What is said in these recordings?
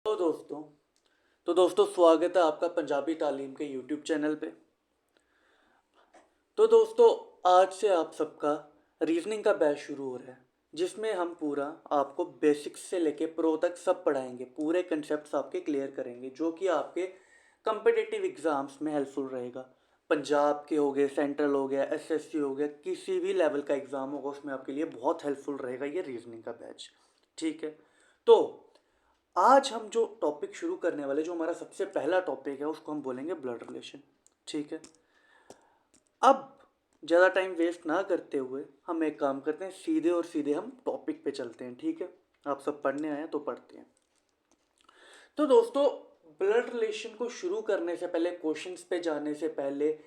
दोस्तों तो दोस्तों स्वागत है आपका पंजाबी तालीम के यूट्यूब चैनल पे। तो दोस्तों आज से आप सबका रीजनिंग का बैच शुरू हो रहा है, जिसमें हम पूरा आपको बेसिक्स से लेके प्रो तक सब पढ़ाएंगे। पूरे कंसेप्ट्स आपके क्लियर करेंगे जो कि आपके कम्पिटिटिव एग्ज़ाम्स में हेल्पफुल रहेगा। पंजाब के हो गए, सेंट्रल हो गया, एसएससी हो गया, किसी भी लेवल का एग्ज़ाम होगा उसमें आपके लिए बहुत हेल्पफुल रहेगा ये रीजनिंग का बैच। ठीक है, तो आज हम जो टॉपिक शुरू करने वाले, जो हमारा सबसे पहला टॉपिक है, उसको हम बोलेंगे ब्लड रिलेशन। ठीक है, अब ज़्यादा टाइम वेस्ट ना करते हुए हम एक काम करते हैं, सीधे और सीधे हम टॉपिक पे चलते हैं। ठीक है, आप सब पढ़ने आए हैं तो पढ़ते हैं। तो दोस्तों ब्लड रिलेशन को शुरू करने से पहले, क्वेश्चंस पे जाने से पहले,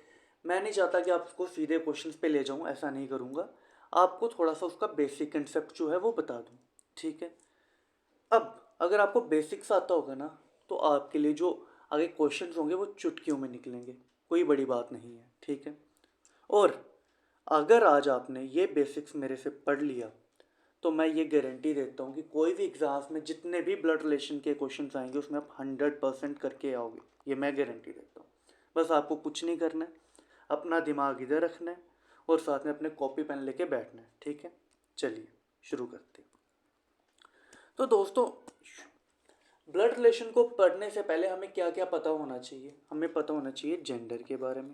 मैं नहीं चाहता कि आपको सीधे क्वेश्चंस पे ले जाऊं, ऐसा नहीं करूंगा। आपको थोड़ा सा उसका बेसिक कंसेप्ट जो है वो बता दूं। ठीक है, अब अगर आपको बेसिक्स आता होगा ना, तो आपके लिए जो आगे क्वेश्चंस होंगे वो चुटकियों में निकलेंगे, कोई बड़ी बात नहीं है। ठीक है, और अगर आज आपने ये बेसिक्स मेरे से पढ़ लिया तो मैं ये गारंटी देता हूँ कि कोई भी एग्ज़ाम्स में जितने भी ब्लड रिलेशन के क्वेश्चंस आएंगे उसमें आप 100% करके आओगे, ये मैं गारंटी देता हूँ। बस आपको कुछ नहीं करना है, अपना दिमाग इधर रखना है और साथ में अपने कॉपी पेन लेके बैठना है। ठीक है, चलिए शुरू करते हैं। तो दोस्तों ब्लड रिलेशन को पढ़ने से पहले हमें क्या क्या पता होना चाहिए? हमें पता होना चाहिए जेंडर के बारे में,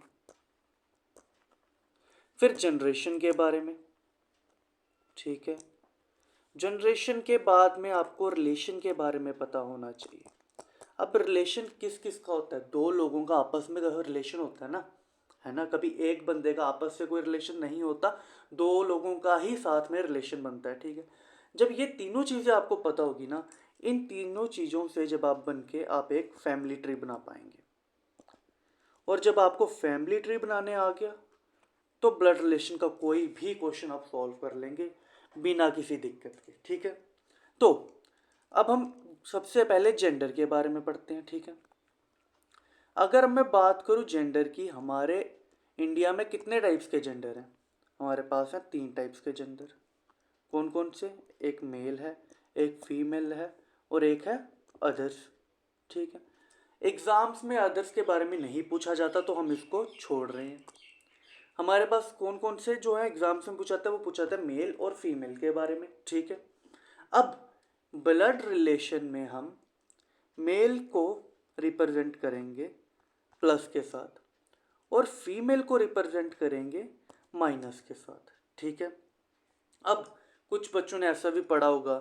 फिर जनरेशन के बारे में। ठीक है, जनरेशन के बाद में आपको रिलेशन के बारे में पता होना चाहिए। अब रिलेशन किस किस का होता है? दो लोगों का आपस में रिलेशन होता है ना। कभी एक बंदे का आपस से कोई रिलेशन नहीं होता, दो लोगों का ही साथ में रिलेशन बनता है। ठीक है, जब ये तीनों चीज़ें आपको पता होगी ना, इन तीनों चीज़ों से जब आप बन के आप एक फैमिली ट्री बना पाएंगे। और जब आपको फैमिली ट्री बनाने आ गया तो ब्लड रिलेशन का कोई भी क्वेश्चन आप सॉल्व कर लेंगे बिना किसी दिक्कत के। ठीक है, तो अब हम सबसे पहले जेंडर के बारे में पढ़ते हैं। ठीक है, अगर मैं बात करूं जेंडर की, हमारे इंडिया में कितने टाइप्स के जेंडर हैं? हमारे पास हैं 3 टाइप्स के जेंडर। कौन कौन से? एक मेल है, एक फीमेल है और एक है अदर्स। ठीक है, एग्ज़ाम्स में अदर्स के बारे में नहीं पूछा जाता तो हम इसको छोड़ रहे हैं। हमारे पास कौन कौन से जो है एग्ज़ाम्स में पूछाता है, वो पूछाता है मेल और फीमेल के बारे में। ठीक है, अब ब्लड रिलेशन में हम मेल को रिप्रेजेंट करेंगे प्लस के साथ और फीमेल को रिप्रेजेंट करेंगे माइनस के साथ। ठीक है, अब कुछ बच्चों ने ऐसा भी पढ़ा होगा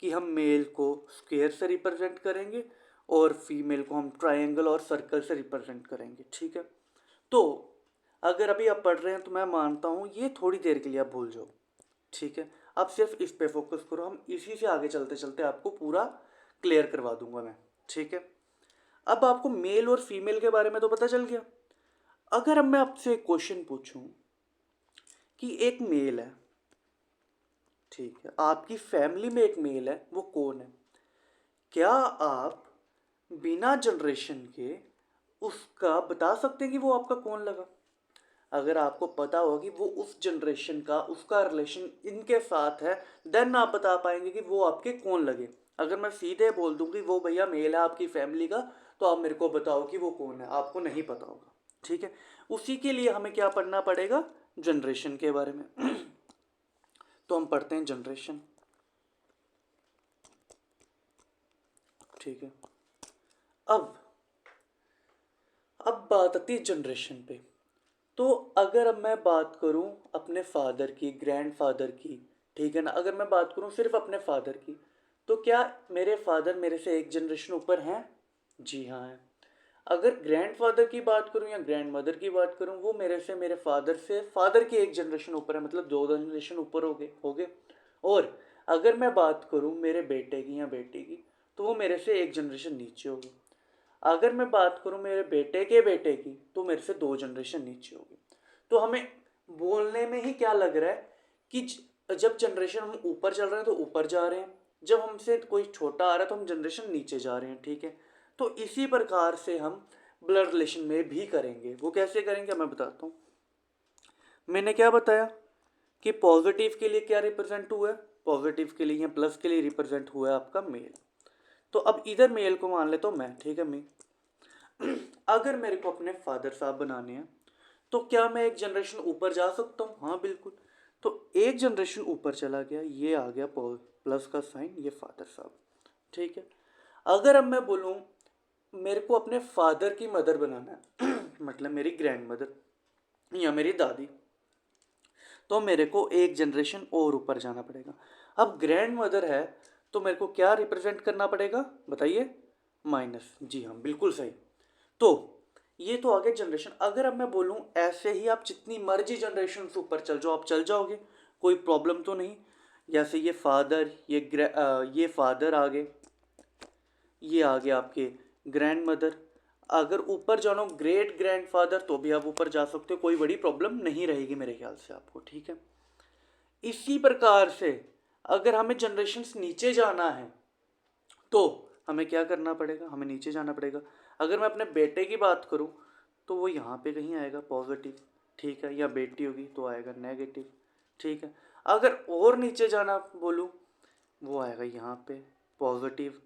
कि हम मेल को स्क्वायर से रिप्रेजेंट करेंगे और फीमेल को हम ट्रायंगल और सर्कल से रिप्रेजेंट करेंगे। ठीक है, तो अगर अभी आप पढ़ रहे हैं तो मैं मानता हूँ ये थोड़ी देर के लिए आप भूल जाओ। ठीक है, आप सिर्फ इस पे फोकस करो, हम इसी से आगे चलते चलते आपको पूरा क्लियर करवा दूंगा मैं। ठीक है, अब आपको मेल और फीमेल के बारे में तो पता चल गया। अगर अब मैं आपसे एक क्वेश्चन पूछूं कि एक मेल है, ठीक है, आपकी फैमिली में एक मेल है, वो कौन है? क्या आप बिना जनरेशन के उसका बता सकते हैं कि वो आपका कौन लगा? अगर आपको पता होगा कि वो उस जनरेशन का, उसका रिलेशन इनके साथ है, देन आप बता पाएंगे कि वो आपके कौन लगे। अगर मैं सीधे बोल दूं कि वो भैया मेल है आपकी फैमिली का, तो आप मेरे को बताओ कि वो कौन है, आपको नहीं पता होगा। ठीक है, उसी के लिए हमें क्या पढ़ना पड़ेगा? जनरेशन के बारे में। तो हम पढ़ते हैं जनरेशन। ठीक है, अब अब बात आती है जनरेशन पे। तो अगर अब मैं बात करूं अपने फादर की, ग्रैंडफादर की, ठीक है ना, अगर मैं बात करूं सिर्फ अपने फादर की, तो क्या मेरे फादर मेरे से एक जनरेशन ऊपर हैं? जी हाँ हैं। अगर ग्रैंडफादर की बात करूं या ग्रैंड मदर की बात करूं, वो मेरे से, मेरे फादर से, फादर की एक जनरेशन ऊपर है, मतलब 2 जनरेशन ऊपर हो गए। और अगर मैं बात करूं मेरे बेटे की या बेटी की, तो वो मेरे से एक जनरेशन नीचे होगी। अगर मैं बात करूं मेरे बेटे के बेटे की, तो मेरे से 2 जनरेशन नीचे होगी। तो हमें बोलने में ही क्या लग रहा है कि जब जनरेशन हम ऊपर चल रहे हैं तो ऊपर जा रहे हैं, जब हमसे कोई छोटा आ रहा है तो हम जनरेशन नीचे जा रहे हैं। ठीक है, तो इसी प्रकार से हम ब्लड रिलेशन में भी करेंगे। वो कैसे करेंगे मैं बताता हूँ। मैंने क्या बताया कि पॉजिटिव के लिए क्या रिप्रेजेंट हुआ है? पॉजिटिव के लिए या प्लस के लिए रिप्रेजेंट हुआ है आपका मेल। तो अब इधर मेल को मान लेता हूँ मैं, ठीक है, मी। अगर मेरे को अपने फादर साहब बनाने हैं तो क्या मैं एक जनरेशन ऊपर जा सकता हूँ? हाँ बिल्कुल। तो एक जनरेशन ऊपर चला गया, ये आ गया प्लस का साइन, ये फादर साहब, ठीक है। अगर अब मैं बोलूँ मेरे को अपने फादर की मदर बनाना है मतलब मेरी ग्रैंड मदर या मेरी दादी, तो मेरे को एक जनरेशन और ऊपर जाना पड़ेगा। अब ग्रैंड मदर है तो मेरे को क्या रिप्रेजेंट करना पड़ेगा बताइए? माइनस, जी हाँ बिल्कुल सही। तो ये तो आगे जनरेशन। अगर अब मैं बोलूँ ऐसे ही आप जितनी मर्जी जनरेशन ऊपर चल जाओ, आप चल जाओगे, कोई प्रॉब्लम तो नहीं। जैसे ये फादर, ये फादर आगे, ये आगे आपके ग्रैंड मदर। अगर ऊपर जानो ग्रेट ग्रैंड फादर तो भी आप ऊपर जा सकते हो, कोई बड़ी प्रॉब्लम नहीं रहेगी मेरे ख्याल से आपको, ठीक है। इसी प्रकार से अगर हमें जनरेशन्स नीचे जाना है तो हमें क्या करना पड़ेगा? हमें नीचे जाना पड़ेगा। अगर मैं अपने बेटे की बात करूं तो वो यहाँ पे कहीं आएगा पॉजिटिव, ठीक है, या बेटी होगी तो आएगा नेगेटिव, ठीक है। अगर और नीचे जाना बोलूं वो आएगा यहाँ पे पॉजिटिव,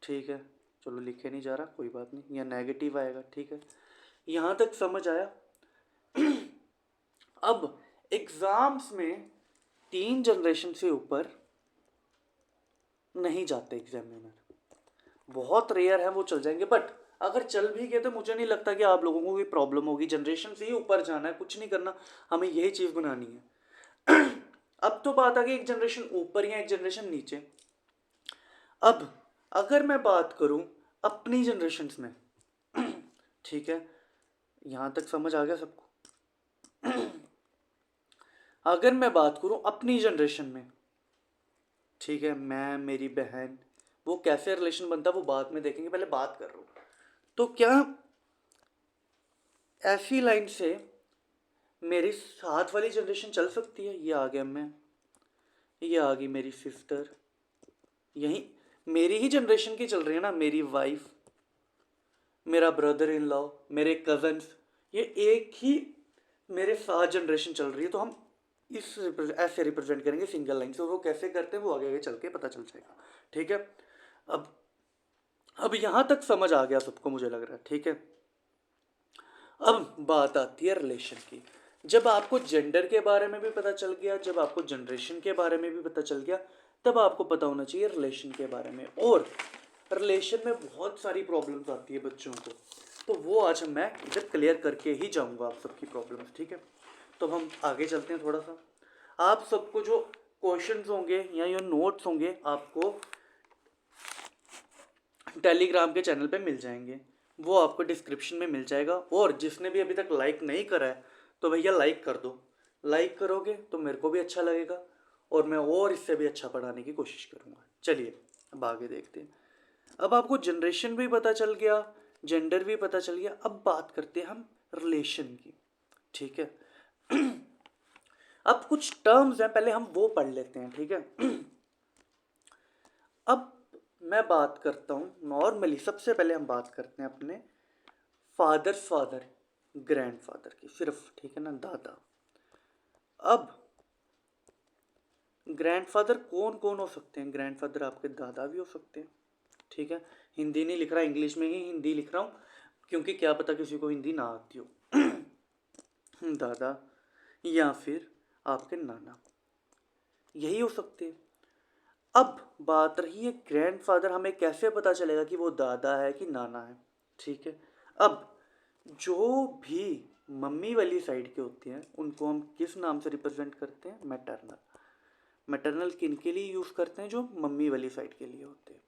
ठीक है, चलो लिखे नहीं जा रहा कोई बात नहीं, या नेगेटिव आएगा, ठीक है। यहाँ तक समझ आया? अब एग्जाम्स में 3 जनरेशन से ऊपर नहीं जाते एग्जामिनर, बहुत रेयर है वो चल जाएंगे, बट अगर चल भी गए तो मुझे नहीं लगता कि आप लोगों को कोई प्रॉब्लम होगी। जनरेशन से ही ऊपर जाना है, कुछ नहीं करना, हमें यही चीज़ बनानी है। अब तो बात आ गई एक जनरेशन ऊपर या एक जनरेशन नीचे। अब अगर मैं बात करूं अपनी जनरेशन्स में, ठीक है, यहाँ तक समझ आ गया सबको? अगर मैं बात करूं अपनी जनरेशन में, ठीक है, मैं मेरी बहन, वो कैसे रिलेशन बनता है वो बाद में देखेंगे, पहले बात कर रहा हूँ। तो क्या ऐसी लाइन से मेरी साथ वाली जनरेशन चल सकती है? ये आ गया मैं, ये आ गई मेरी सिस्टर, यही मेरी ही जनरेशन की चल रही है ना, मेरी वाइफ, मेरा ब्रदर इन लॉ, मेरे कजन्स, ये एक ही मेरे साथ जनरेशन चल रही है। तो हम ऐसे रिप्रेजेंट करेंगे सिंगल लाइन से, वो कैसे करते हैं वो आगे आगे चल के पता चल जाएगा, ठीक है। अब अब यहाँ तक समझ आ गया सबको मुझे लग रहा है, ठीक है। अब बात आती है रिलेशन की। जब आपको जेंडर के बारे में भी पता चल गया, जब आपको जनरेशन के बारे में भी पता चल गया, तब आपको पता होना चाहिए रिलेशन के बारे में। और रिलेशन में बहुत सारी प्रॉब्लम्स आती है बच्चों को, तो वो आज मैं इधर क्लियर करके ही जाऊंगा आप सबकी प्रॉब्लम्स, ठीक है। तो हम आगे चलते हैं थोड़ा सा। आप सबको जो क्वेश्चंस होंगे या जो नोट्स होंगे आपको टेलीग्राम के चैनल पे मिल जाएंगे, वो आपको डिस्क्रिप्शन में मिल जाएगा। और जिसने भी अभी तक लाइक नहीं करा है तो भैया लाइक कर दो, लाइक करोगे तो मेरे को भी अच्छा लगेगा और मैं और इससे भी अच्छा पढ़ाने की कोशिश करूँगा। चलिए अब आगे देखते हैं। अब आपको जनरेशन भी पता चल गया, जेंडर भी पता चल गया, अब बात करते हैं हम रिलेशन की, ठीक है। अब कुछ टर्म्स हैं, पहले हम वो पढ़ लेते हैं, ठीक है। अब मैं बात करता हूँ नॉर्मली, सबसे पहले हम बात करते हैं अपने फादर ग्रैंडफादर की सिर्फ, ठीक है ना, दादा। अब ग्रैंडफादर कौन कौन हो सकते हैं? ग्रैंडफादर आपके दादा भी हो सकते हैं, ठीक है। हिंदी नहीं लिख रहा, इंग्लिश में ही हिंदी लिख रहा हूँ क्योंकि क्या पता किसी को हिंदी ना आती हो। दादा या फिर आपके नाना, यही हो सकते हैं। अब बात रही है ग्रैंडफादर, हमें कैसे पता चलेगा कि वो दादा है कि नाना है, ठीक है। अब जो भी मम्मी वाली साइड के होते हैं उनको हम किस नाम से रिप्रेजेंट करते हैं? मैटरनल। मैटरनल किन के लिए यूज़ करते हैं? जो मम्मी वाली साइड के लिए होते हैं।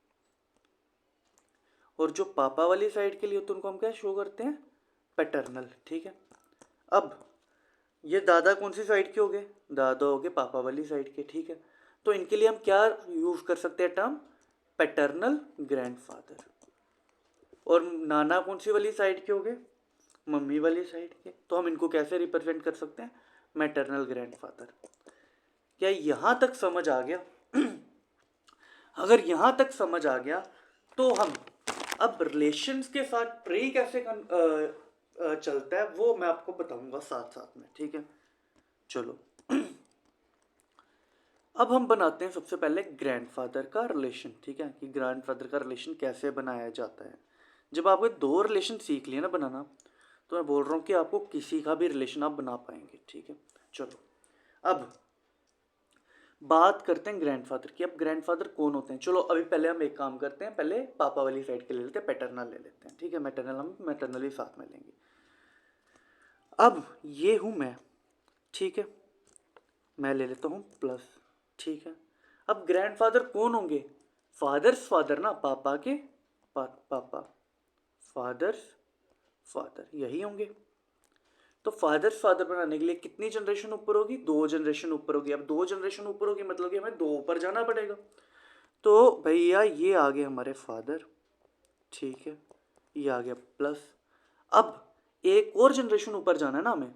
और जो पापा वाली साइड के लिए होते हैं उनको हम क्या शो करते हैं? पैटर्नल, ठीक है। अब ये दादा कौन सी साइड के हो गए? दादा हो गए पापा वाली साइड के, ठीक है। तो इनके लिए हम क्या यूज़ कर सकते हैं टर्म? Paternal grandfather. और नाना कौन सी वाली साइड के हो गए? मम्मी वाली साइड के। तो हम इनको कैसे रिप्रेजेंट कर सकते हैं? Maternal grandfather. क्या यहाँ तक समझ आ गया? अगर यहाँ तक समझ आ गया तो हम अब रिलेशंस के साथ ट्री कैसे चलता है वो मैं आपको बताऊंगा साथ साथ में, ठीक है। चलो अब हम बनाते हैं सबसे पहले ग्रैंडफादर का रिलेशन, ठीक है, कि ग्रैंडफादर का रिलेशन कैसे बनाया जाता है। जब आपको दो रिलेशन सीख लिया ना बनाना, तो मैं बोल रहा हूँ कि आपको किसी का भी रिलेशन आप बना पाएंगे, ठीक है। चलो अब बात करते हैं ग्रैंडफादर की। अब ग्रैंडफादर कौन होते हैं, चलो अभी पहले हम एक काम करते हैं, पहले पापा वाली साइड के ले लेते हैं, पैटर्नल ले लेते हैं, ठीक है। मैटरनल हम मैटरनली साथ में लेंगे। अब ये हूँ मैं, ठीक है, मैं ले लेता हूँ प्लस, ठीक है। अब ग्रैंडफादर कौन होंगे, फादर्स फादर ना, पापा के पापा, फादर्स फादर यही होंगे। तो फादर्स फादर बनाने के लिए कितनी जनरेशन ऊपर होगी, दो जनरेशन ऊपर होगी। अब दो जनरेशन ऊपर होगी मतलब कि हमें दो ऊपर जाना पड़ेगा। तो भैया ये आ गए हमारे फादर, ठीक है, ये आ गया प्लस। अब एक और जनरेशन ऊपर जाना है ना हमें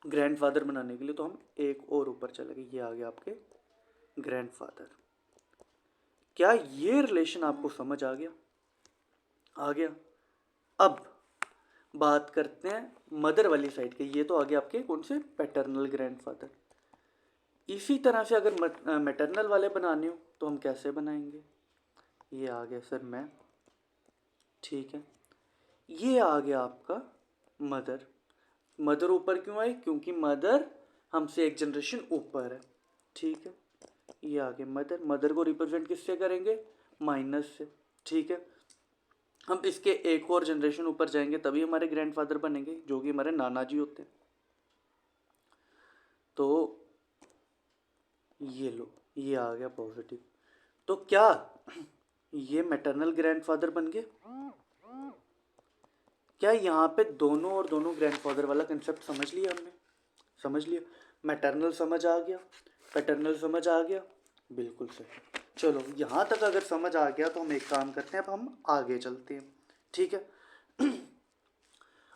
ग्रैंडफादर बनाने के लिए, तो हम एक और ऊपर चले गए, ये आ गया आपके ग्रैंडफादर। क्या ये रिलेशन आपको समझ आ गया, आ गया। अब बात करते हैं मदर वाली साइड के, ये तो आ गया आपके कौन से, पैटर्नल ग्रैंडफादर। इसी तरह से अगर मैटरनल वाले बनाने हो तो हम कैसे बनाएंगे, ये आ गया सर मैं, ठीक है, ये आ गया आपका मदर। मदर ऊपर क्यों आई, क्योंकि मदर हमसे एक जनरेशन ऊपर है, ठीक है। ये आ गया मदर, मदर को रिप्रेजेंट किससे करेंगे, माइनस से, ठीक है। हम इसके एक और जनरेशन ऊपर जाएंगे तभी हमारे ग्रैंडफादर बनेंगे, जो कि हमारे नाना जी होते हैं। तो ये लो, ये आ गया पॉजिटिव। तो क्या ये मैटरनल ग्रैंडफादर बन गए, क्या यहाँ पे दोनों और दोनों ग्रैंडफादर वाला कंसेप्ट समझ लिया हमने, समझ लिया। मैटरनल समझ आ गया, पैटर्नल समझ आ गया, बिल्कुल सही। चलो यहाँ तक अगर समझ आ गया तो हम एक काम करते हैं, अब हम आगे चलते हैं, ठीक है।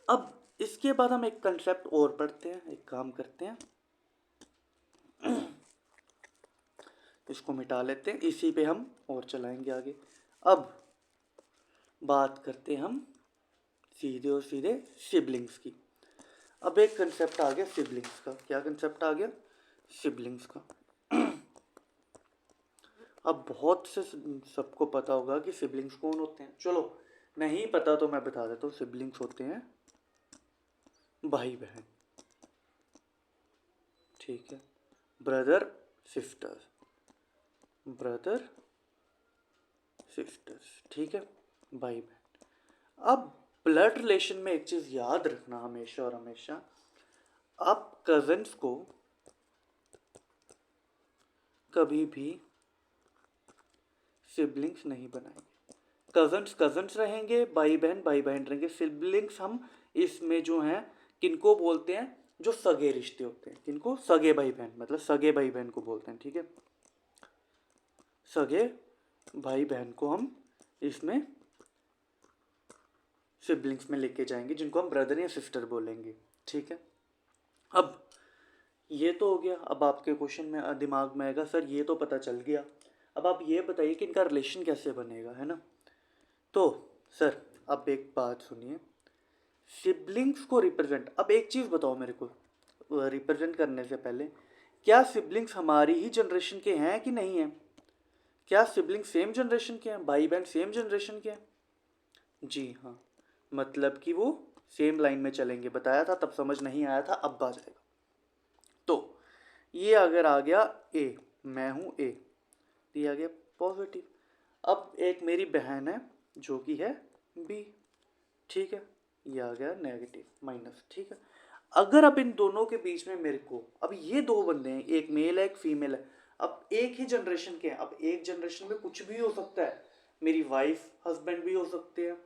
अब इसके बाद हम एक कंसेप्ट और पढ़ते हैं, एक काम करते हैं, इसको मिटा लेते हैं, इसी पे हम और चलाएंगे आगे। अब बात करते हैं हम सीधे और सीधे सिबलिंग्स की। अब एक कंसेप्ट आ गया सिबलिंग्स का, क्या कंसेप्ट आ गया, सिबलिंग्स का। अब बहुत से सबको पता होगा कि सिबलिंग्स कौन होते हैं, चलो नहीं पता तो मैं बता देता हूँ। सिबलिंग्स होते हैं भाई बहन, ठीक है, ब्रदर सिस्टर्स, ब्रदर सिस्टर्स, ठीक है, भाई बहन। अब ब्लड रिलेशन में एक चीज़ याद रखना हमेशा और हमेशा, आप कजन्स को कभी भी सिबलिंग्स नहीं बनाएंगे। कजन्स कजन्स रहेंगे, भाई बहन रहेंगे। सिबलिंग्स हम इसमें जो हैं किनको बोलते हैं, जो सगे रिश्ते होते हैं, किनको, सगे भाई बहन, मतलब सगे भाई बहन को बोलते हैं, ठीक है। सगे भाई बहन को हम इसमें सिबलिंग्स में लेके जाएंगे, जिनको हम ब्रदर या सिस्टर बोलेंगे, ठीक है। अब ये तो हो गया। अब आपके क्वेश्चन में दिमाग में आएगा सर ये तो पता चल गया, अब आप ये बताइए कि इनका रिलेशन कैसे बनेगा, है ना। तो सर अब एक बात सुनिए, सिबलिंग्स को रिप्रेजेंट, अब एक चीज़ बताओ मेरे को, रिप्रेजेंट करने से पहले, क्या सिबलिंग्स हमारी ही जनरेशन के हैं कि नहीं हैं, क्या सिबलिंग्स सेम जनरेशन के हैं, भाई बहन सेम जनरेशन के हैं, जी हाँ, मतलब कि वो सेम लाइन में चलेंगे। बताया था तब समझ नहीं आया था, अब आ जाएगा। तो ये अगर आ गया ए, मैं हूँ ए, ये आ गया पॉजिटिव। अब एक मेरी बहन है जो कि है बी, ठीक है, ये आ गया नेगेटिव माइनस, ठीक है। अगर अब इन दोनों के बीच में मेरे को, अब ये दो बंदे हैं, एक मेल है एक फीमेल है, अब एक ही जनरेशन के हैं। अब एक जनरेशन में कुछ भी हो सकता है, मेरी वाइफ हस्बैंड भी हो सकते हैं,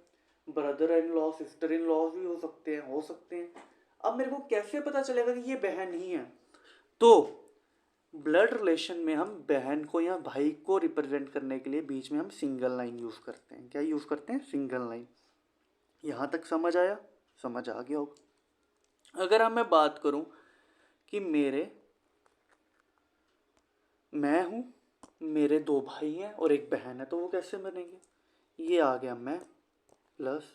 brother in law sister in law भी हो सकते हैं। अब मेरे को कैसे पता चलेगा कि ये बहन ही है, तो ब्लड रिलेशन में हम बहन को या भाई को रिप्रेजेंट करने के लिए बीच में हम सिंगल लाइन यूज़ करते हैं। क्या यूज़ करते हैं, सिंगल लाइन। यहाँ तक समझ आया, समझ आ गया होगा। अगर हम मैं बात करूँ कि मैं हूँ, मेरे दो भाई हैं और एक बहन है, तो वो कैसे बनेंगे, ये आ गया मैं प्लस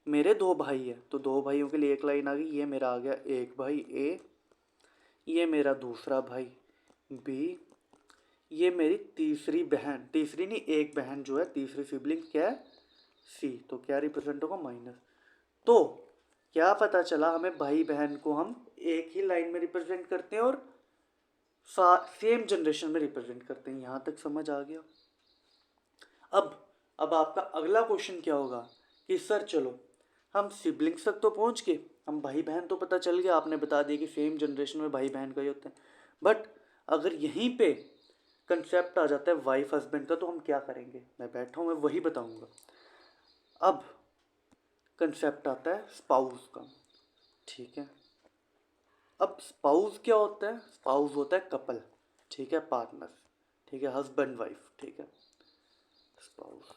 मेरे दो भाई हैं, तो दो भाइयों के लिए एक लाइन आ गई, ये मेरा आ गया एक भाई ए, ये मेरा दूसरा भाई बी, ये मेरी तीसरी बहन, तीसरी नहीं एक बहन जो है, तीसरी सिबलिंग क्या है, सी, तो क्या रिप्रेजेंट होगा माइनस। तो क्या पता चला, हमें भाई बहन को हम एक ही लाइन में रिप्रेजेंट करते हैं और सेम जनरेशन में रिप्रेजेंट करते हैं। यहाँ तक समझ आ गया। अब आपका अगला क्वेश्चन क्या होगा कि सर चलो हम सिबलिंग्स तक तो पहुँच गए, हम भाई बहन तो पता चल गया, आपने बता दिया कि सेम जनरेशन में भाई बहन का ही होते हैं, बट अगर यहीं पे कंसेप्ट आ जाता है वाइफ हस्बैंड का तो हम क्या करेंगे? मैं बैठा हूँ, मैं वही बताऊँगा। अब कंसेप्ट आता है स्पाउस का, ठीक है। अब स्पाउस क्या होता है? स्पाउस होता है कपल, ठीक है, पार्टनर, ठीक है, हस्बैंड वाइफ, ठीक है, स्पाउस,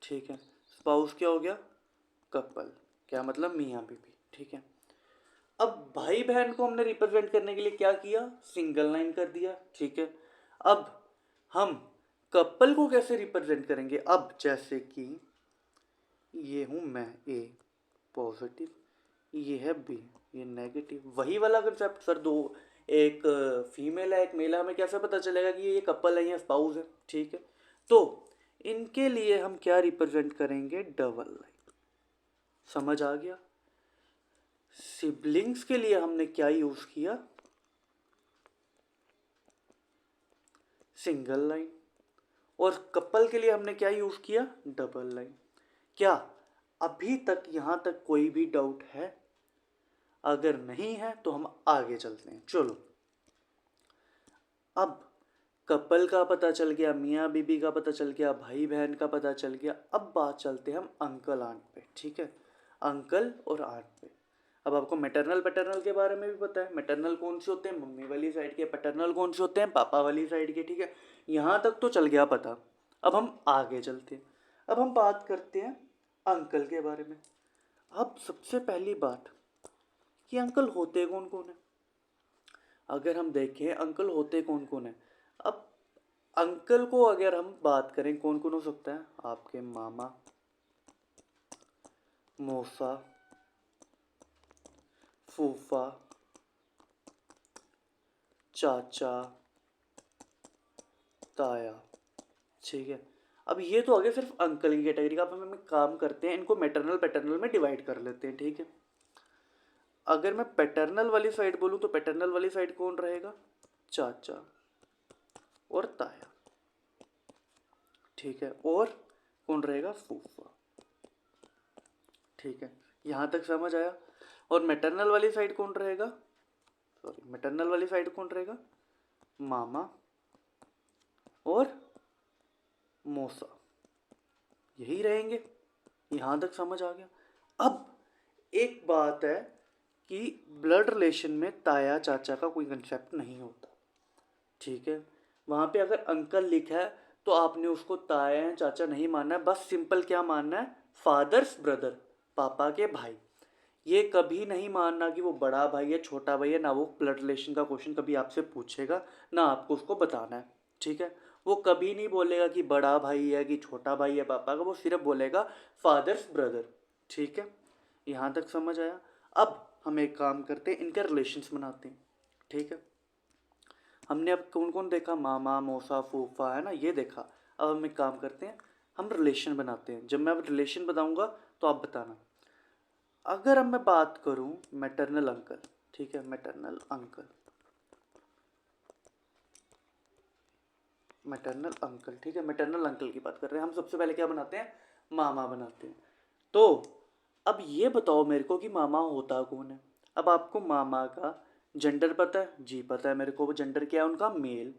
ठीक है। स्पाउस क्या हो गया? कपल, क्या मतलब मियाँ बीवी, ठीक है। अब भाई बहन को हमने रिप्रेजेंट करने के लिए क्या किया? सिंगल लाइन कर दिया, ठीक है। अब हम कपल को कैसे रिप्रेजेंट करेंगे? अब जैसे कि ये हूँ मैं ए पॉजिटिव, ये है बी, ये नेगेटिव, वही वाला कंसेप्ट सर। दो, एक फीमेल है एक मेल है, हमें कैसे पता चलेगा कि ये कपल है या स्पाउस है, ठीक है। तो इनके लिए हम क्या रिप्रेजेंट करेंगे? Double line. समझ आ गया? सिबलिंग्स के लिए हमने क्या यूज किया? Single line. और कपल के लिए हमने क्या यूज किया? Double line. क्या अभी तक यहाँ तक कोई भी डाउट है? अगर नहीं है तो हम आगे चलते हैं। चलो, अब कपल का पता चल गया, मियाँ बीबी का पता चल गया, भाई बहन का पता चल गया। अब बात चलते हैं हम अंकल आंट पे, ठीक है, अंकल और आंट पे। अब आपको मैटरनल पैटर्नल के बारे में भी पता है। मैटरनल कौन से होते हैं? मम्मी वाली साइड के। पैटर्नल कौन से होते हैं? पापा वाली साइड के, ठीक है। यहाँ तक तो चल गया पता। अब हम आगे चलते हैं। अब हम बात करते हैं अंकल के बारे में। अब सबसे पहली बात कि अंकल होते कौन कौन है? अगर हम देखें अंकल होते कौन कौन है, अब अंकल को अगर हम बात करें कौन कौन हो सकता है? आपके मामा, मौसा, फूफा, चाचा, ताया, ठीक है। अब ये तो आगे सिर्फ अंकल की कैटेगरी का। अब हम काम करते हैं, इनको मैटरनल पैटर्नल में डिवाइड कर लेते हैं, ठीक है। अगर मैं पैटर्नल वाली साइड बोलूँ तो पैटर्नल वाली साइड कौन रहेगा? चाचा और ताया, ठीक है। और कौन रहेगा? फूफा, ठीक है। यहाँ तक समझ आया। और मैटरनल वाली साइड कौन रहेगा? सॉरी, मैटरनल वाली साइड कौन रहेगा? मामा और मौसा, यही रहेंगे। यहाँ तक समझ आ गया। अब एक बात है कि ब्लड रिलेशन में ताया चाचा का कोई कंसेप्ट नहीं होता, ठीक है। वहाँ पे अगर अंकल लिखा है तो आपने उसको ताया या चाचा नहीं मानना है, बस सिंपल क्या मानना है? फादर्स ब्रदर, पापा के भाई। ये कभी नहीं मानना कि वो बड़ा भाई है छोटा भाई है, ना वो ब्लड रिलेशन का क्वेश्चन कभी आपसे पूछेगा, ना आपको उसको बताना है, ठीक है। वो कभी नहीं बोलेगा कि बड़ा भाई है कि छोटा भाई है पापा का, वो सिर्फ बोलेगा फादर्स ब्रदर, ठीक है। यहाँ तक समझ आया। अब हम एक काम करते हैं, इनके रिलेशंस बनाते हैं, ठीक है। हमने अब कौन कौन देखा? मामा, मौसा, फूफा, है ना, ये देखा। अब हम एक काम करते हैं, हम रिलेशन बनाते हैं। जब मैं अब रिलेशन बताऊंगा तो आप बताना। अगर अब मैं बात करूं मैटरनल अंकल, ठीक है, मैटरनल अंकल, मैटरनल अंकल, ठीक है, मैटरनल अंकल की बात कर रहे हैं हम। सबसे पहले क्या बनाते हैं? मामा बनाते हैं। तो अब ये बताओ मेरे को कि मामा होता कौन है? अब आपको मामा का जेंडर पता है? जी पता है मेरे को। वो जेंडर क्या है उनका? मेल।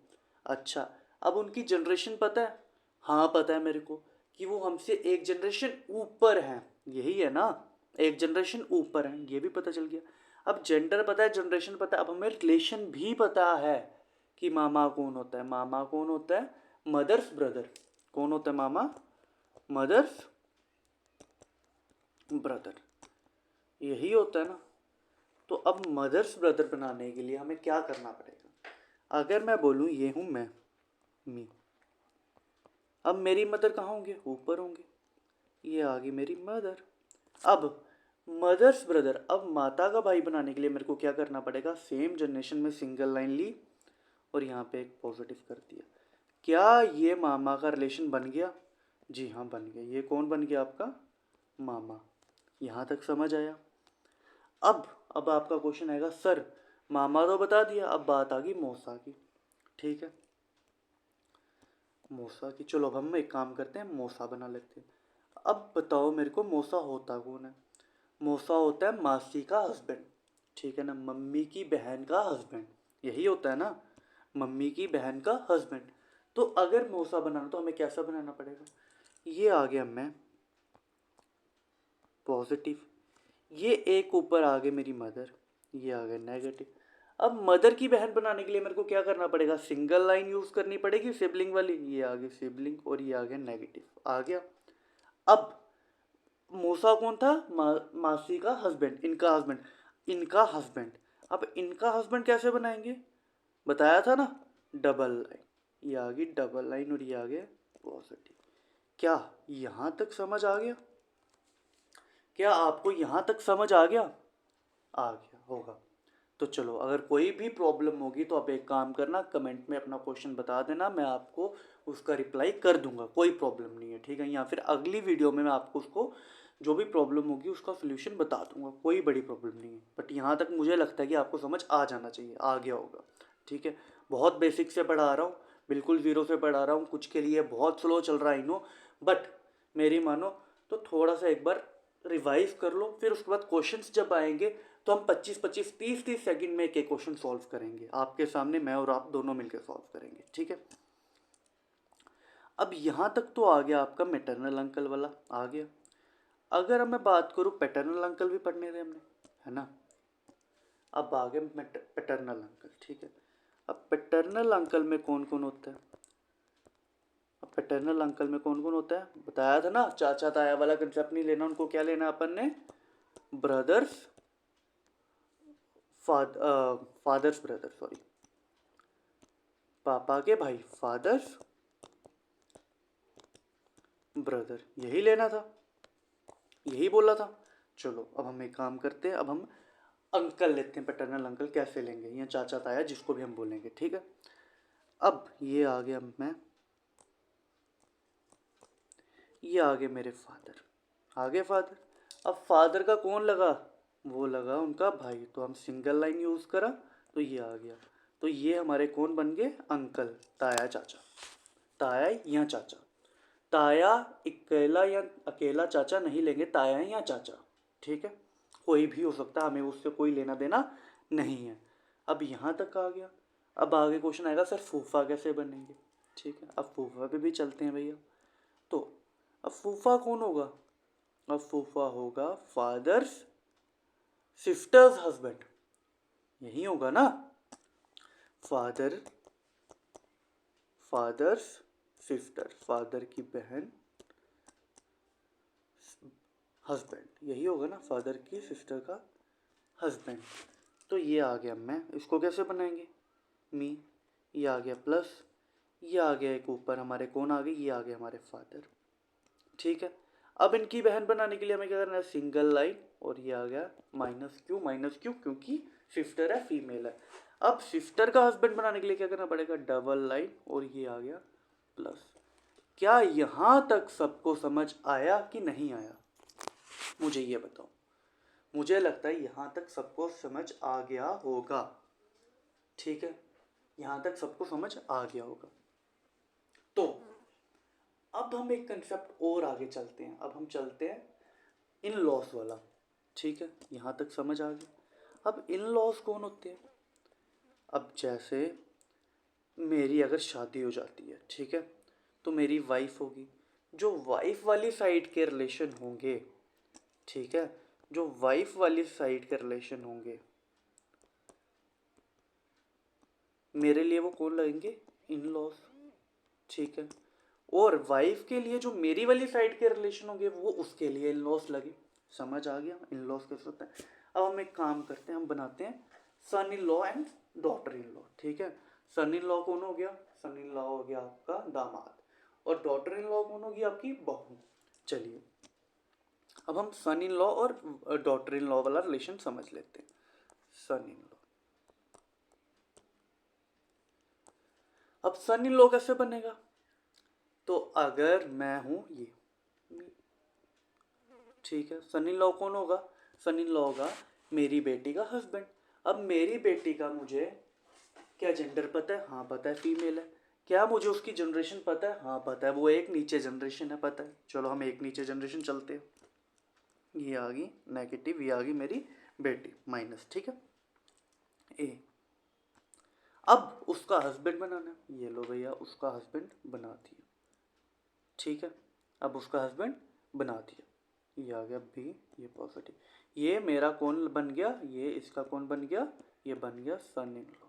अच्छा, अब उनकी जनरेशन पता है? हाँ पता है मेरे को, कि वो हमसे एक जनरेशन ऊपर हैं, यही है ना, एक जनरेशन ऊपर हैं, ये भी पता चल गया। अब जेंडर पता है, जनरेशन पता है, अब हमें रिलेशन भी पता है कि मामा कौन होता है। मामा कौन होता है? Mother's brother. कौन होता है मामा? मदर्स ब्रदर, यही होता है ना। तो अब मदर्स ब्रदर बनाने के लिए हमें क्या करना पड़ेगा? अगर मैं बोलूँ ये हूँ मैं, मी, अब मेरी मदर कहाँ होंगे? ऊपर होंगे। ये आ गई मेरी मदर। अब मदर्स ब्रदर, अब माता का भाई बनाने के लिए मेरे को क्या करना पड़ेगा? सेम जनरेशन में सिंगल लाइन ली और यहाँ पे एक पॉजिटिव कर दिया। क्या ये मामा का रिलेशन बन गया? जी हाँ बन गया। ये कौन बन गया आपका? मामा। यहाँ तक समझ आया? अब आपका क्वेश्चन आएगा सर मामा तो बता दिया, अब बात आ गई मौसा की। ठीक है, मौसा की। चलो अब हम एक काम करते हैं, मौसा बना लेते हैं। अब बताओ मेरे को मौसा होता कौन है? मौसा होता है मासी का हस्बैंड। ठीक है ना, मम्मी की बहन का हस्बैंड, यही होता है ना, मम्मी की बहन का हस्बैंड। तो अगर मौसा बनाना तो हमें कैसा बनाना पड़ेगा? ये आ गया मैं पॉजिटिव, ये एक ऊपर आ गए मेरी मदर, ये आ गया नेगेटिव। अब मदर की बहन बनाने के लिए मेरे को क्या करना पड़ेगा? सिंगल लाइन यूज़ करनी पड़ेगी सिबलिंग वाली। ये आ गई सिबलिंग और ये आ गया नेगेटिव आ गया। अब मूसा कौन था? मासी का हस्बैंड, इनका हस्बैंड, इनका हस्बैंड। अब इनका हस्बैंड कैसे बनाएंगे? बताया था ना, डबल लाइन। ये आ गई डबल लाइन और ये आ गया पॉजिटिव। क्या यहाँ तक समझ आ गया? क्या आपको यहाँ तक समझ आ गया? आ गया होगा। तो चलो अगर कोई भी प्रॉब्लम होगी तो आप एक काम करना, कमेंट में अपना क्वेश्चन बता देना, मैं आपको उसका रिप्लाई कर दूंगा, कोई प्रॉब्लम नहीं है। ठीक है, या फिर अगली वीडियो में मैं आपको उसको जो भी प्रॉब्लम होगी उसका सोल्यूशन बता दूंगा, कोई बड़ी प्रॉब्लम नहीं है। बट यहाँ तक मुझे लगता है कि आपको समझ आ जाना चाहिए, आ गया होगा। ठीक है, बहुत बेसिक से पढ़ा रहा हूँ, बिल्कुल ज़ीरो से पढ़ा रहा हूँ, कुछ के लिए बहुत स्लो चल रहा है नो, बट मेरी मानो तो थोड़ा सा एक बार रिवाइज कर लो, फिर उसके बाद क्वेश्चंस जब आएंगे तो हम 25-25 30-30 सेकंड में एक एक क्वेश्चन सॉल्व करेंगे आपके सामने, मैं और आप दोनों मिलकर सॉल्व करेंगे। ठीक है, अब यहाँ तक तो आ गया आपका मैटरनल अंकल वाला आ गया। अगर मैं बात करूँ पैटर्नल अंकल भी पढ़ने थे हमने, है ना। अब आ गए पैटर्नल अंकल। ठीक है, अब पैटर्नल अंकल में कौन कौन होता है? अब पैटर्नल अंकल में कौन कौन होता है? बताया था ना, चाचा ताया वाला कंसेप्ट नहीं लेना, उनको क्या लेना अपन ने? ब्रदर्स, फादर्स ब्रदर, सॉरी, पापा के भाई, फादर्स ब्रदर, यही लेना था, यही बोला था। चलो अब हम एक काम करते हैं, अब हम अंकल लेते हैं। पैटर्नल अंकल कैसे लेंगे? या चाचा ताया जिसको भी हम बोलेंगे। ठीक है, अब ये आ गया मैं, ये आ गए मेरे फादर, आ गए फादर। अब फादर का कौन लगा? वो लगा उनका भाई, तो हम सिंगल लाइन यूज़ करा तो ये आ गया। तो ये हमारे कौन बन गए? अंकल, ताया चाचा, ताया या चाचा। ताया अकेला या अकेला चाचा नहीं लेंगे, ताया या चाचा। ठीक है, कोई भी हो सकता है, हमें उससे कोई लेना देना नहीं है। अब यहाँ तक आ गया। अब आगे क्वेश्चन आएगा सर फूफा कैसे बनेंगे? ठीक है, अब फूफा पे भी चलते हैं भैया। तो अब फूफा कौन होगा? अब फूफा होगा फादर्स सिस्टर्स हस्बैंड, यही होगा ना, फादर, फादर्स सिस्टर, फादर की बहन हस्बैंड, यही होगा ना, फादर की सिस्टर का हस्बैंड। तो ये आ गया मैं, इसको कैसे बनाएंगे? मी, ये आ गया प्लस, ये आ गया एक ऊपर हमारे कौन आ गई? ये आ गया हमारे फादर। ठीक है, अब इनकी बहन बनाने के लिए हमें क्या करना है? सिंगल लाइन, और ये आ गया माइनस क्यू, माइनस क्यू क्योंकि सिस्टर है, फीमेल है। अब सिस्टर का हस्बैंड बनाने के लिए क्या करना पड़ेगा? डबल लाइन, और ये आ गया प्लस। क्या यहाँ तक सबको समझ आया कि नहीं आया? मुझे ये बताओ, मुझे लगता है यहाँ तक सबको समझ आ गया होगा। ठीक है, यहाँ तक सबको समझ आ गया होगा। तो अब हम एक कंसेप्ट और आगे चलते हैं, अब हम चलते हैं इन लॉस वाला। ठीक है, यहाँ तक समझ आ गया। अब इन लॉस कौन होते हैं? अब जैसे मेरी अगर शादी हो जाती है, ठीक है, तो मेरी वाइफ होगी, जो वाइफ वाली साइड के रिलेशन होंगे, ठीक है, जो वाइफ वाली साइड के रिलेशन होंगे मेरे लिए वो कौन लगेंगे? इन लॉस। ठीक है, और वाइफ के लिए जो मेरी वाली साइड के रिलेशन होंगे वो उसके लिए इन लॉस लगे। समझ आ गया इन लॉस कैसे होता है? अब हम एक काम करते हैं, हम बनाते हैं son in law and daughter in law. ठीक है, सन इन लॉ कौन हो गया? सन इन लॉ हो गया आपका दामाद, और डॉटर इन लॉ कौन होगी? आपकी बहू। चलिए अब हम सन इन लॉ और डॉटर इन लॉ वाला रिलेशन समझ लेते हैं। सन इन लॉ, अब सन इन लॉ कैसे बनेगा? तो अगर मैं हूं ये, ठीक है, सन इन लॉ कौन होगा? सन इन लॉ होगा मेरी बेटी का हस्बैंड। अब मेरी बेटी का मुझे क्या जेंडर पता है? हाँ पता है, फीमेल है। क्या मुझे उसकी जनरेशन पता है? हाँ पता है, वो एक नीचे जनरेशन है, पता है। चलो हम एक नीचे जनरेशन चलते हैं। ये आ गई नेगेटिव, ये आ गई मेरी बेटी माइनस, ठीक है। ए, अब उसका हस्बैंड बनाना है, ये लो भैया उसका हस्बैंड बना दिया, ठीक है। अब उसका हस्बैंड बना दिया, ये आ गया बी, ये पॉजिटिव। ये मेरा कौन बन गया? ये इसका कौन बन गया? ये बन गया सन इन लॉ।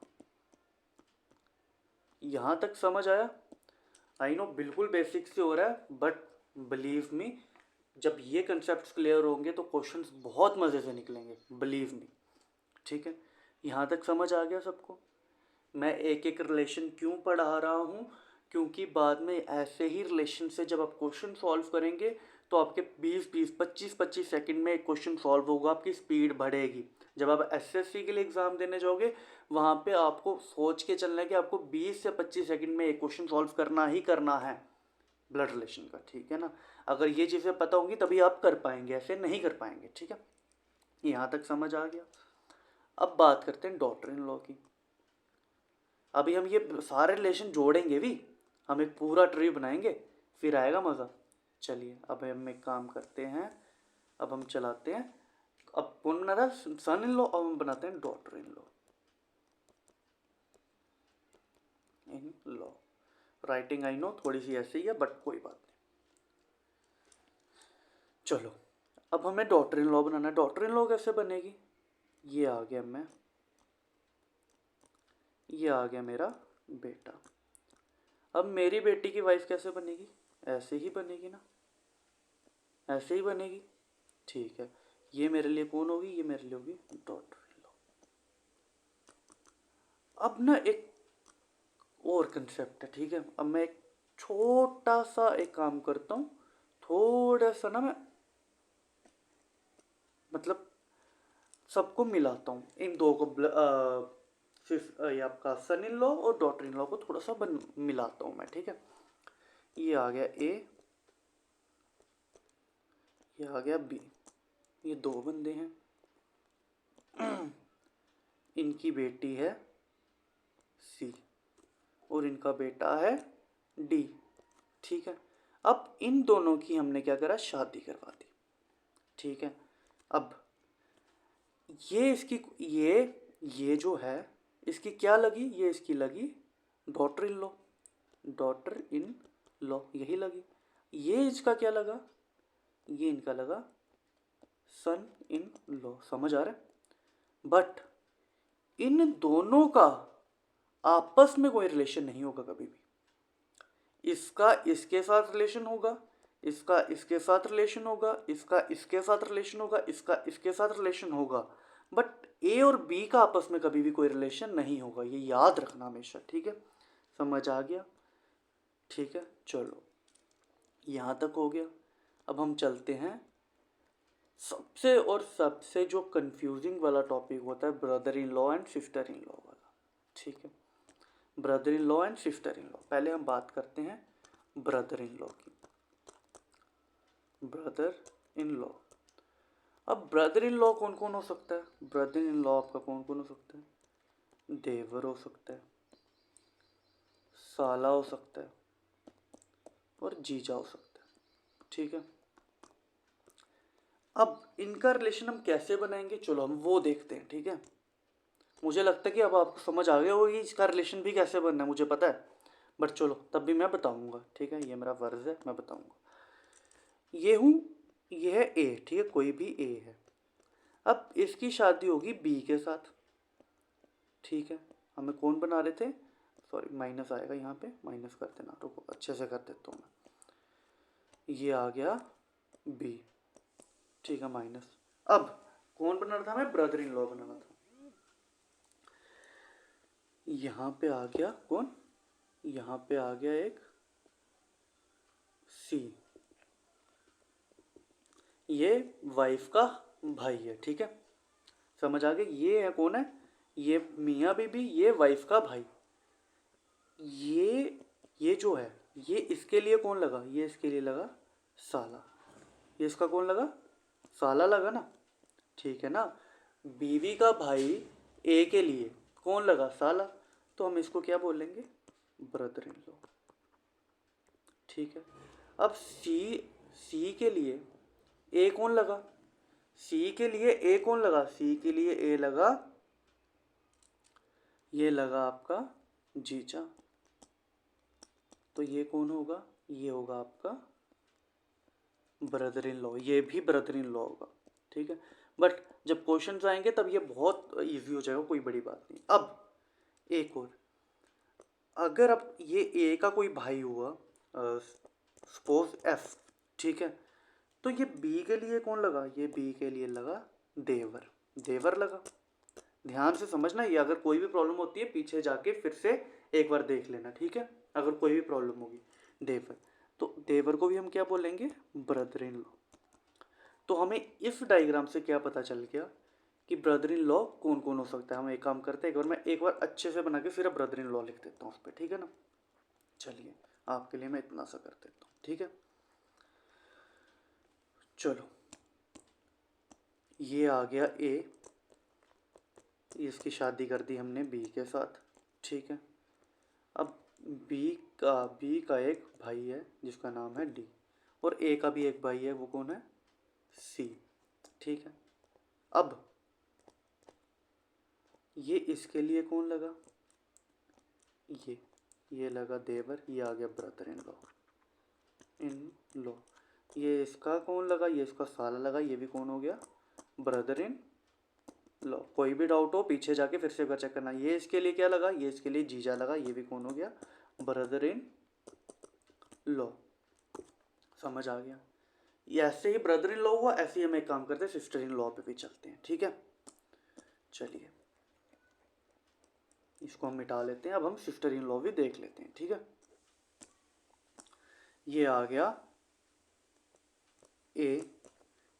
यहाँ तक समझ आया? आई नो बिल्कुल बेसिक से हो रहा है, बट बिलीव मी, जब ये कंसेप्ट क्लियर होंगे तो क्वेश्चंस बहुत मज़े से निकलेंगे, बिलीव मी, ठीक है। यहाँ तक समझ आ गया सबको? मैं एक एक रिलेशन क्यों पढ़ा रहा हूँ? क्योंकि बाद में ऐसे ही रिलेशन से जब आप क्वेश्चन सॉल्व करेंगे तो आपके 20-20, 25-25 सेकंड में एक क्वेश्चन सॉल्व होगा, आपकी स्पीड बढ़ेगी। जब आप एसएससी के लिए एग्ज़ाम देने जाओगे वहाँ पे आपको सोच के चलना है कि आपको 20 से 25 सेकंड में एक क्वेश्चन सॉल्व करना ही करना है ब्लड रिलेशन का, ठीक है ना। अगर ये चीज़ें पता होंगी तभी आप कर पाएंगे, ऐसे नहीं कर पाएंगे, ठीक है। यहाँ तक समझ आ गया? अब बात करते हैं डॉटर इन लॉ की। अभी हम ये सारे रिलेशन जोड़ेंगे भी, हम एक पूरा ट्री बनाएंगे, फिर आएगा मज़ा। चलिए अब हम एक काम करते हैं, अब हम चलाते हैं, अब कौन बना था? सन इन लॉ। अब हम बनाते हैं daughter in law. In law writing I know थोड़ी सी ऐसे ही है, बट कोई बात नहीं। चलो अब हमें डॉटर इन लॉ बनाना है। डॉटर इन लॉ कैसे बनेगी? ये आ गया मैं, ये आ गया मेरा बेटा। अब मेरी बेटी की वाइफ कैसे बनेगी? ऐसे ही बनेगी ना, ऐसे ही बनेगी, ठीक है। ये मेरे लिए कौन होगी? ये मेरे लिए होगी डॉटर इन लॉ। अब ना एक और कंसेप्ट है, ठीक है। अब मैं एक छोटा सा एक काम करता हूँ, थोड़ा सा ना मैं मतलब सबको मिलाता हूँ, इन दो को ये आपका सन इन लॉ और डॉटर इन लॉ को थोड़ा सा मिलाता हूँ मैं, ठीक है। ये आ गया ए, ये आ गया बी, ये दो बंदे हैं, इनकी बेटी है सी और इनका बेटा है डी, ठीक है। अब इन दोनों की हमने क्या करा? शादी करवा दी, ठीक है। अब ये इसकी ये जो है इसकी क्या लगी? ये इसकी लगी daughter in law, daughter in law यही लगी। ये इसका क्या लगा? ये इनका लगा सन इन लॉ। समझ आ रहा है? बट इन दोनों का आपस में कोई रिलेशन नहीं होगा कभी भी। इसका इसके साथ रिलेशन होगा, इसका इसके साथ रिलेशन होगा, इसका इसके साथ रिलेशन होगा, इसका इसके साथ रिलेशन होगा, बट ए और बी का आपस में कभी भी कोई रिलेशन नहीं होगा। ये याद रखना हमेशा, ठीक है। समझ आ गया? ठीक है, चलो यहाँ तक हो गया। अब हम चलते हैं सबसे जो कंफ्यूजिंग वाला टॉपिक होता है, brother in law and sister in law वाला, ठीक है। Brother in law and sister in law, पहले हम बात करते हैं ब्रदर इन लॉ की। ब्रदर इन लॉ, अब ब्रदर इन लॉ कौन कौन हो सकता है? ब्रदर इन लॉ आपका कौन कौन हो सकता है? देवर हो सकता है, साला हो सकता है और जीजा हो सकता है, ठीक है। अब इनका रिलेशन हम कैसे बनाएंगे, चलो हम वो देखते हैं, ठीक है। मुझे लगता है कि अब आपको समझ आ गया होगी इसका रिलेशन भी कैसे बनना है, मुझे पता है, बट चलो तब भी मैं बताऊंगा, ठीक है। ये मेरा फर्ज है, मैं बताऊंगा। ये हूँ, ये है ए, ठीक है, कोई भी ए है। अब इसकी शादी होगी बी के साथ, ठीक है। हमें कौन बना रहे थे? सॉरी माइनस आएगा यहाँ पे, माइनस कर देना, रुको अच्छे से कर देता हूँ मैं। ये आ गया बी, ठीक है, माइनस। अब कौन बनाना था? हमें ब्रदर इन लॉ बनाना था। यहाँ पे आ गया कौन? यहाँ पे आ गया एक सी, ये वाइफ का भाई है, ठीक है। समझ आ गया? ये है कौन है? ये मियाँ बीबी, ये वाइफ का भाई। ये जो है, ये इसके लिए कौन लगा, ये इसके लिए लगा साला, ये इसका कौन लगा, साला लगा ना, ठीक है ना। बीवी का भाई ए के लिए कौन लगा, साला, तो हम इसको क्या बोलेंगे, ब्रदर इन लॉ, ठीक है। अब सी के लिए ए कौन लगा, सी के लिए ए कौन लगा, सी के लिए ए लगा, ये लगा आपका जीजा, तो ये कौन होगा, ये होगा आपका ब्रदर इन लॉ, ये भी ब्रदर इन लॉ होगा, ठीक है। बट जब क्वेश्चंस आएंगे तब ये बहुत इजी हो जाएगा, कोई बड़ी बात नहीं। अब एक और, अगर अब ये ए का कोई भाई हुआ, सपोज एफ, ठीक है, तो ये बी के लिए कौन लगा, ये बी के लिए लगा देवर, देवर लगा। ध्यान से समझना, ये अगर कोई भी प्रॉब्लम होती है पीछे जाके फिर से एक बार देख लेना, ठीक है। अगर कोई भी प्रॉब्लम होगी, देवर, तो देवर को भी हम क्या बोलेंगे, ब्रदर इन लॉ। तो हमें इस डायग्राम से क्या पता चल गया कि ब्रदर इन लॉ कौन कौन हो सकता है। हम एक काम करते हैं, मैं एक बार अच्छे से बना के फिर ब्रदर इन लॉ लिख देता हूँ उस पर, ठीक है ना। चलिए आपके लिए मैं इतना सा कर देता हूँ, ठीक है। चलो ये आ गया ए, इसकी शादी कर दी हमने बी के साथ, ठीक है। अब बी का एक भाई है जिसका नाम है डी, और ए का भी एक भाई है, वो कौन है, सी, ठीक है। अब ये इसके लिए कौन लगा, ये लगा देवर, ये आ गया brother in law, in law. ये इसका कौन लगा, ये इसका साला लगा, ये भी कौन हो गया, ब्रदर इन लॉ। कोई भी डाउट हो पीछे जाके फिर से एक बार चेक करना। ये इसके लिए क्या लगा, ये इसके लिए जीजा लगा, ये भी कौन हो गया, ब्रदर इन लॉ। समझ आ गया। ये ऐसे ही ब्रदर इन लॉ हुआ, ऐसे ही हम एक काम करते हैं, सिस्टर इन लॉ पे भी चलते हैं, ठीक है। चलिए इसको हम मिटा लेते हैं, अब हम सिस्टर इन लॉ भी देख लेते हैं, ठीक है। ये आ गया ए,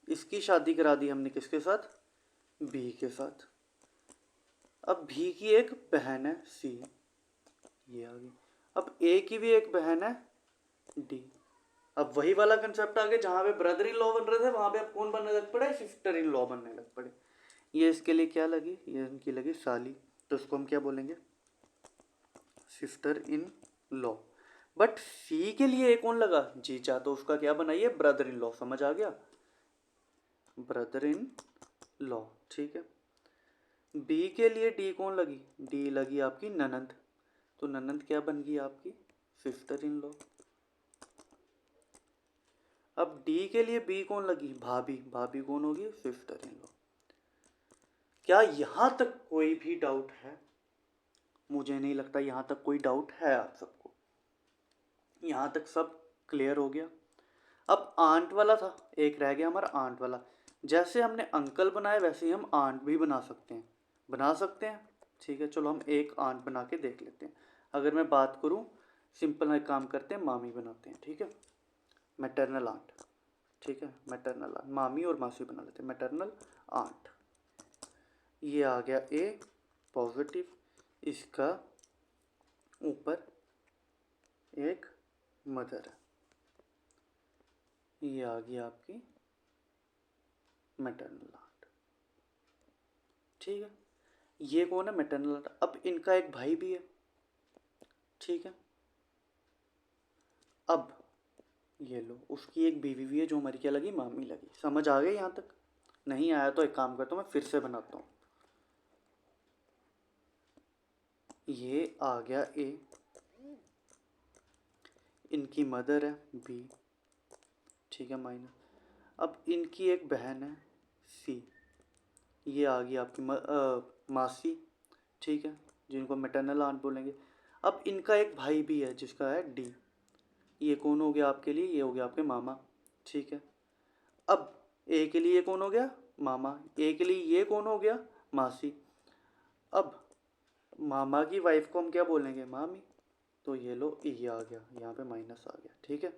इसकी शादी करा दी हमने किसके साथ, बी के साथ। अब बी की एक बहन है सी, ये आ गई। अब ए की भी एक बहन है डी। अब वही वाला कंसेप्ट आ गया, जहां पे ब्रदर इन लॉ बन रहे थे वहां पे अब कौन बनने लग पड़े, सिस्टर इन लॉ बनने लग पड़े। ये इसके लिए क्या लगी, ये इनकी लगी साली, तो इसको हम क्या बोलेंगे, सिस्टर इन लॉ। बट सी के लिए कौन लगा, जीजा, तो उसका क्या बनाइए, ब्रदर इन लॉ। समझ आ गया, ब्रदर इन लॉ, ठीक है। बी के लिए डी कौन लगी, डी लगी आपकी ननंद, तो ननंद क्या बन गई आपकी, सिस्टर इन लॉ। अब डी के लिए बी कौन लगी, भाभी, भाभी कौन होगी, सिस्टर इन लॉ। क्या यहां तक कोई भी डाउट है, मुझे नहीं लगता यहां तक कोई डाउट है आप सबको, यहां तक सब क्लियर हो गया। अब आंट वाला था, एक रह गया हमारा आंट वाला। जैसे हमने अंकल बनाए वैसे ही हम आंट भी बना सकते हैं, बना सकते हैं, ठीक है। चलो हम एक आंट बना के देख लेते हैं। अगर मैं बात करूं, सिंपल एक काम करते हैं, मामी बनाते हैं, ठीक है, मैटरनल आंट, ठीक है, मैटरनल आंट, मामी और मासी बना लेते हैं, मैटरनल आंट। ये आ गया ए पॉजिटिव, इसका ऊपर एक मदर है, ये आ गई आपकी मैटरनल आंट, ठीक है। ये कौन है, मैटरनल आंट। अब इनका एक भाई भी है, ठीक है। अब ये लो, उसकी एक बीवी भी है जो हमारी क्या लगी, मामी लगी। समझ आ गई यहाँ तक, नहीं आया तो एक काम करता हूँ मैं फिर से बनाता हूँ। ये आ गया ए, इनकी मदर है बी, ठीक है, माइनस। अब इनकी एक बहन है सी, ये आ गई आपकी मासी, ठीक है, जिनको मैटरनल आंट बोलेंगे। अब इनका एक भाई भी है जिसका है डी, ये कौन हो गया आपके लिए, ये हो गया आपके मामा, ठीक है। अब ए के लिए कौन हो गया, मामा, ए के लिए ये कौन हो गया, मासी। अब मामा की वाइफ को हम क्या बोलेंगे, मामी, तो ये लो ये आ गया, यहाँ पे माइनस आ गया, ठीक है।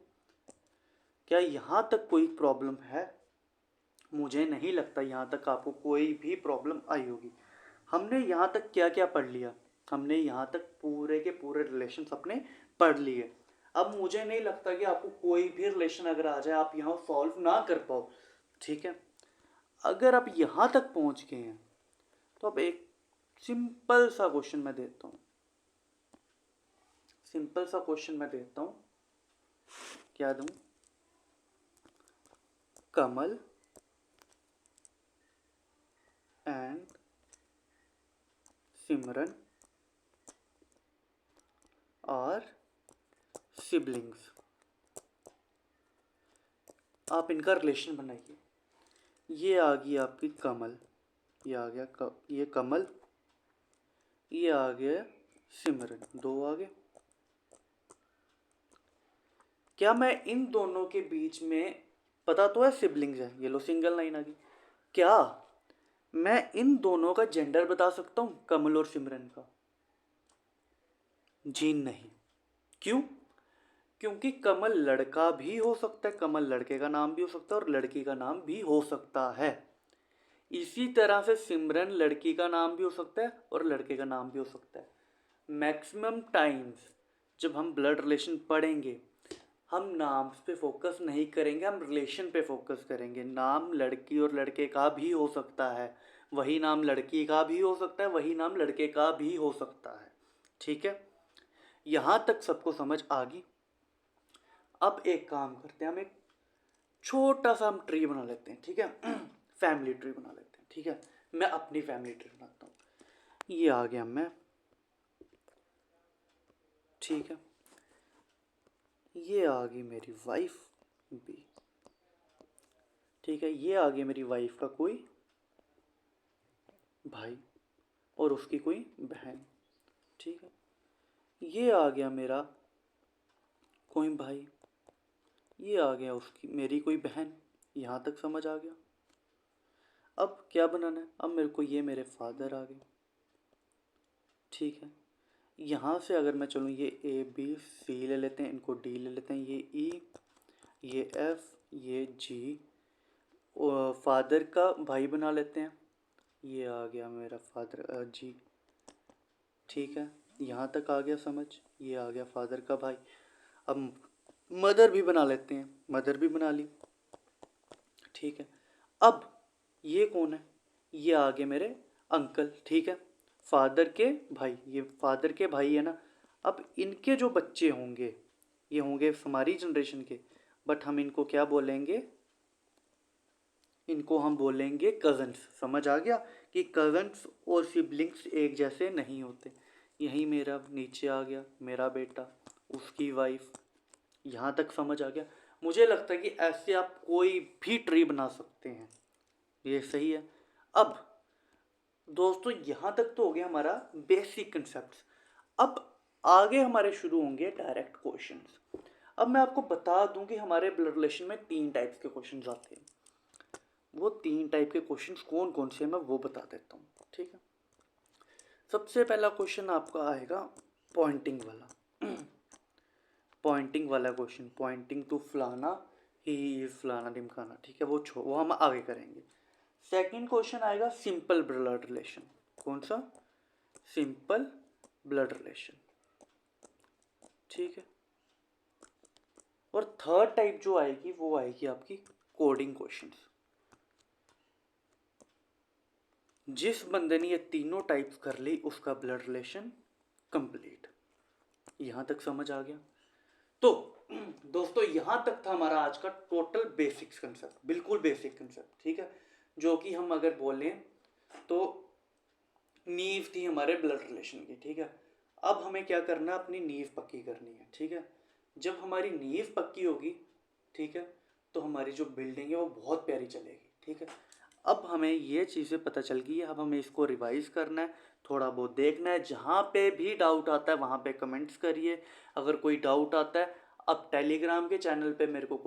क्या यहाँ तक कोई प्रॉब्लम है, मुझे नहीं लगता यहाँ तक आपको कोई भी प्रॉब्लम आई होगी। हमने यहाँ तक क्या क्या पढ़ लिया, हमने यहाँ तक पूरे के पूरे रिलेशंस अपने पढ़ लिए। अब मुझे नहीं लगता कि आपको कोई भी रिलेशन अगर आ जाए आप यहाँ सॉल्व ना कर पाओ, ठीक है। अगर आप यहाँ तक पहुँच गए हैं तो अब एक सिंपल सा क्वेश्चन मैं देता हूँ, सिंपल सा क्वेश्चन मैं देता हूँ। क्या दूँ? कमल एंड सिमरन आर सिबलिंग्स। आप इनका रिलेशन बनाइए। ये आ गई आपकी कमल, ये आ गया ये कमल, ये आ गया सिमरन, दो आ गए। क्या मैं इन दोनों के बीच में, पता तो है सिबलिंग्स है, ये लो सिंगल लाइन आ गई, क्या मैं इन दोनों का जेंडर बता सकता हूँ कमल और सिमरन का? जी नहीं। क्यों? क्योंकि कमल लड़का भी हो सकता है, कमल लड़के का नाम भी हो सकता है और लड़की का नाम भी हो सकता है। इसी तरह से सिमरन लड़की का नाम भी हो सकता है और लड़के का नाम भी हो सकता है। मैक्सिमम टाइम्स जब हम ब्लड रिलेशन पढ़ेंगे हम नाम पे फोकस नहीं करेंगे, हम रिलेशन पे फोकस करेंगे। नाम लड़की और लड़के का भी हो सकता है, वही नाम लड़की का भी हो सकता है, वही नाम लड़के का भी हो सकता है, ठीक है। यहाँ तक सबको समझ आ गई? अब एक काम करते हैं, हम एक छोटा सा हम ट्री बना लेते हैं, ठीक है। फैमिली ट्री बना लेते हैं, ठीक है। मैं अपनी फैमिली ट्री बनाता हूँ। ये आ गया मैं, ठीक है। ये आ गई मेरी वाइफ भी, ठीक है। ये आ गई मेरी वाइफ का कोई भाई और उसकी कोई बहन, ठीक है। ये आ गया मेरा कोई भाई, ये आ गया उसकी मेरी कोई बहन। यहाँ तक समझ आ गया? अब क्या बनाना है? अब मेरे को ये मेरे फादर आ गए, ठीक है। यहाँ से अगर मैं चलूँ, ये ए बी सी ले लेते हैं, इनको डी ले लेते हैं, ये ई, ये एफ, ये जी, फादर का भाई बना लेते हैं। ये आ गया मेरा फादर जी, ठीक है। यहाँ तक आ गया समझ? ये आ गया फादर का भाई। अब मदर भी बना लेते हैं, मदर भी बना ली, ठीक है। अब ये कौन है? ये आ गए मेरे अंकल, ठीक है। फादर के भाई, ये फादर के भाई है ना। अब इनके जो बच्चे होंगे ये होंगे हमारी जनरेशन के, बट हम इनको क्या बोलेंगे? इनको हम बोलेंगे कज़न्स। समझ आ गया कि कज़न्स और सिबलिंग्स एक जैसे नहीं होते। यही मेरा नीचे आ गया मेरा बेटा, उसकी वाइफ। यहाँ तक समझ आ गया? मुझे लगता है कि ऐसे आप कोई भी ट्री बना सकते हैं, ये सही है। अब दोस्तों यहाँ तक तो हो गया हमारा बेसिक कंसेप्ट। अब आगे हमारे शुरू होंगे डायरेक्ट क्वेश्चंस। अब मैं आपको बता दूं कि हमारे ब्लड रिलेशन में 3 टाइप्स के क्वेश्चंस आते हैं। वो 3 टाइप के क्वेश्चंस कौन कौन से हैं मैं वो बता देता हूँ, ठीक है। सबसे पहला क्वेश्चन आपका आएगा पॉइंटिंग वाला। पॉइंटिंग वाला क्वेश्चन, पॉइंटिंग टू फलाना, ही इज फलाना ढिमकाना, ठीक है। वो हम आगे करेंगे। सेकंड क्वेश्चन आएगा सिंपल ब्लड रिलेशन। कौन सा? सिंपल ब्लड रिलेशन, ठीक है। और थर्ड टाइप जो आएगी वो आएगी आपकी कोडिंग क्वेश्चंस। जिस बंदे ने ये तीनों टाइप्स कर ली उसका ब्लड रिलेशन कंप्लीट। यहाँ तक समझ आ गया? तो दोस्तों यहाँ तक था हमारा आज का टोटल बेसिक्स कंसेप्ट, बिल्कुल बेसिक कंसेप्ट, ठीक है। जो कि हम अगर बोलें तो नींव थी हमारे ब्लड रिलेशन की, ठीक है। अब हमें क्या करना है? अपनी नींव पक्की करनी है, ठीक है। जब हमारी नींव पक्की होगी, ठीक है, तो हमारी जो बिल्डिंग है वो बहुत प्यारी चलेगी, ठीक है। अब हमें ये चीज़ें पता चल गई है, अब हमें इसको रिवाइज करना है, थोड़ा बहुत देखना है। जहाँ पे भी डाउट आता है वहाँ पे कमेंट्स करिए। अगर कोई डाउट आता है, अब टेलीग्राम के चैनल पे मेरे को